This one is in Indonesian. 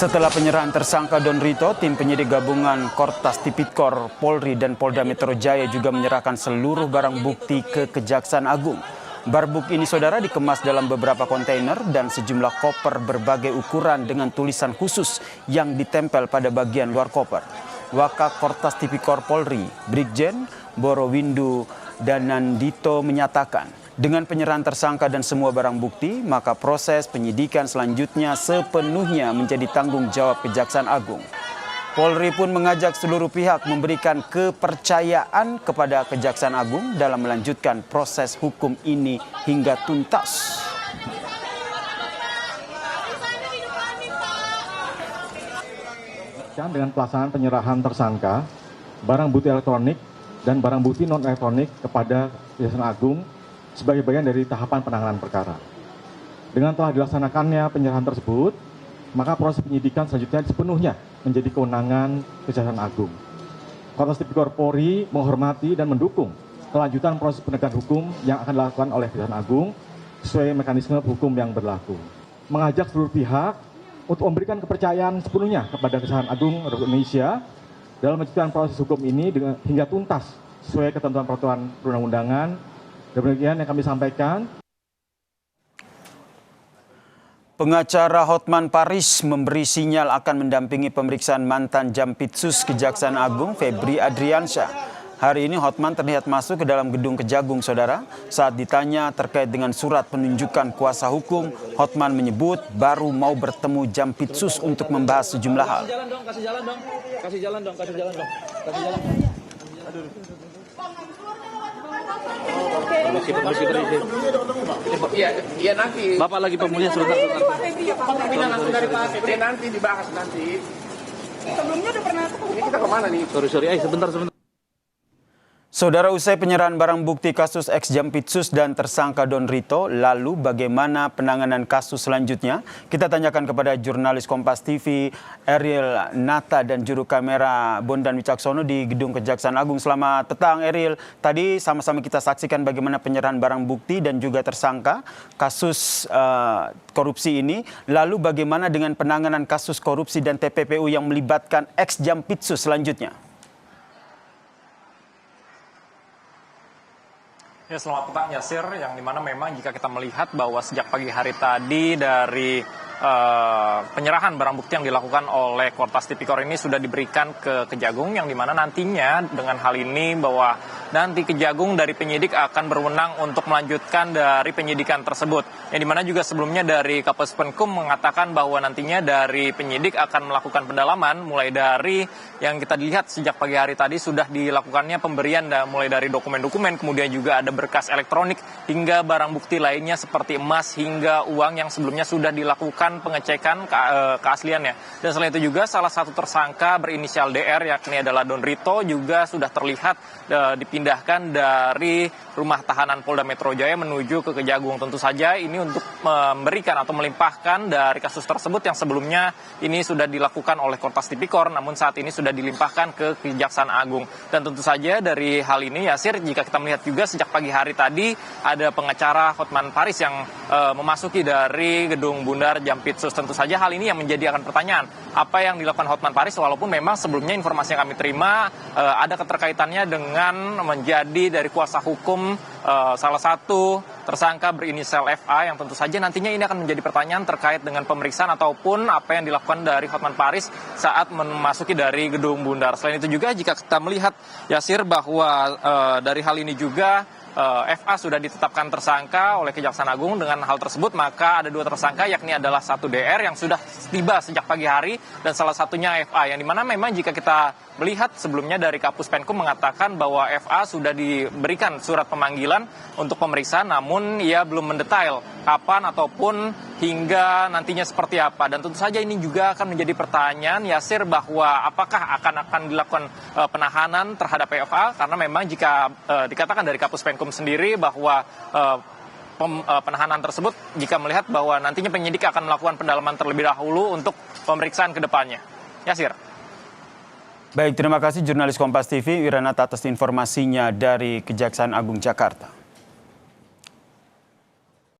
Setelah penyerahan tersangka Don Rito, tim penyidik gabungan Kortas Tipikor Polri dan Polda Metro Jaya juga menyerahkan seluruh barang bukti ke Kejaksaan Agung. Barbuk ini saudara dikemas dalam beberapa kontainer dan sejumlah koper berbagai ukuran dengan tulisan khusus yang ditempel pada bagian luar koper. Wakak Kortas Tipikor Polri, Brigjen Borowindu Danandito menyatakan, dengan penyerahan tersangka dan semua barang bukti, maka proses penyidikan selanjutnya sepenuhnya menjadi tanggung jawab Kejaksaan Agung. Polri pun mengajak seluruh pihak memberikan kepercayaan kepada Kejaksaan Agung dalam melanjutkan proses hukum ini hingga tuntas. Dengan pelaksanaan penyerahan tersangka, barang bukti elektronik dan barang bukti non-elektronik kepada Kejaksaan Agung sebagai bagian dari tahapan penanganan perkara. Dengan telah dilaksanakannya penyerahan tersebut, maka proses penyidikan selanjutnya sepenuhnya menjadi kewenangan Kejaksaan Agung. Kortas Tipikor Polri menghormati dan mendukung kelanjutan proses penegakan hukum yang akan dilakukan oleh Kejaksaan Agung sesuai mekanisme hukum yang berlaku. Mengajak seluruh pihak untuk memberikan kepercayaan sepenuhnya kepada Kejaksaan Agung Republik Indonesia dalam melanjutkan proses hukum ini hingga tuntas sesuai ketentuan peraturan perundang-undangan. Demikian yang kami sampaikan. Pengacara Hotman Paris memberi sinyal akan mendampingi pemeriksaan mantan Jampitsus Kejaksaan Agung Febri Adriansyah. Hari ini Hotman terlihat masuk ke dalam gedung Kejagung, saudara. Saat ditanya terkait dengan surat penunjukan kuasa hukum, Hotman menyebut baru mau bertemu Jampitsus untuk membahas sejumlah hal. Kasih jalan dong. Iya nanti. Bapak lagi pemulihan sebentar. Pemindahan langsung dari Pak Febri nanti dibahas nanti. Sebelumnya udah pernah ketemu. Ini kita kemana nih? Sorry, sebentar. Saudara, usai penyerahan barang bukti kasus ex-Jampitsus dan tersangka Don Rito, lalu bagaimana penanganan kasus selanjutnya? Kita tanyakan kepada jurnalis Kompas TV Ariel Nata dan juru kamera Bondan Wicaksono di Gedung Kejaksaan Agung. Selamat petang, Ariel. Tadi sama-sama kita saksikan bagaimana penyerahan barang bukti dan juga tersangka kasus korupsi ini. Lalu bagaimana dengan penanganan kasus korupsi dan TPPU yang melibatkan ex-Jampitsus selanjutnya? Ya, selamat petang Yasir, yang dimana memang jika kita melihat bahwa sejak pagi hari tadi dari penyerahan barang bukti yang dilakukan oleh Kortas Tipikor ini sudah diberikan ke Kejagung, yang dimana nantinya dengan hal ini bahwa nanti Kejagung dari penyidik akan berwenang untuk melanjutkan dari penyidikan tersebut. Yang dimana juga sebelumnya dari Kapolres Penkum mengatakan bahwa nantinya dari penyidik akan melakukan pendalaman mulai dari yang kita lihat sejak pagi hari tadi sudah dilakukannya pemberian mulai dari dokumen-dokumen, kemudian juga ada berkas elektronik hingga barang bukti lainnya seperti emas hingga uang yang sebelumnya sudah dilakukan pengecekan keasliannya. Dan selain itu juga salah satu tersangka berinisial DR yakni adalah Don Rito juga sudah terlihat dipindahkan dari rumah tahanan Polda Metro Jaya menuju ke Kejagung. Tentu saja ini untuk memberikan atau melimpahkan dari kasus tersebut yang sebelumnya ini sudah dilakukan oleh Kortas Tipikor, namun saat ini sudah dilimpahkan ke Kejaksaan Agung. Dan tentu saja dari hal ini Yasir, jika kita melihat juga sejak pagi hari tadi ada pengacara Hotman Paris yang memasuki dari gedung Bundar Jampitsus. Tentu saja hal ini yang menjadi akan pertanyaan, apa yang dilakukan Hotman Paris, walaupun memang sebelumnya informasi yang kami terima ada keterkaitannya dengan menjadi dari kuasa hukum salah satu tersangka berinisial FA, yang tentu saja nantinya ini akan menjadi pertanyaan terkait dengan pemeriksaan ataupun apa yang dilakukan dari Hotman Paris saat memasuki dari gedung Bundar. Selain itu juga jika kita melihat Yasir bahwa dari hal ini juga FA sudah ditetapkan tersangka oleh Kejaksaan Agung. Dengan hal tersebut maka ada dua tersangka, yakni adalah satu DR yang sudah tiba sejak pagi hari dan salah satunya FA, yang dimana memang jika kita melihat sebelumnya dari Kapus Penkum mengatakan bahwa FA sudah diberikan surat pemanggilan untuk pemeriksaan, namun ia belum mendetail kapan ataupun hingga nantinya seperti apa. Dan tentu saja ini juga akan menjadi pertanyaan Yasir bahwa apakah akan dilakukan penahanan terhadap FA, karena memang jika dikatakan dari Kapus Penkum sendiri bahwa penahanan tersebut jika melihat bahwa nantinya penyidik akan melakukan pendalaman terlebih dahulu untuk pemeriksaan ke depannya. Yasir. Baik, terima kasih jurnalis Kompas TV Wiranata atas informasinya dari Kejaksaan Agung Jakarta.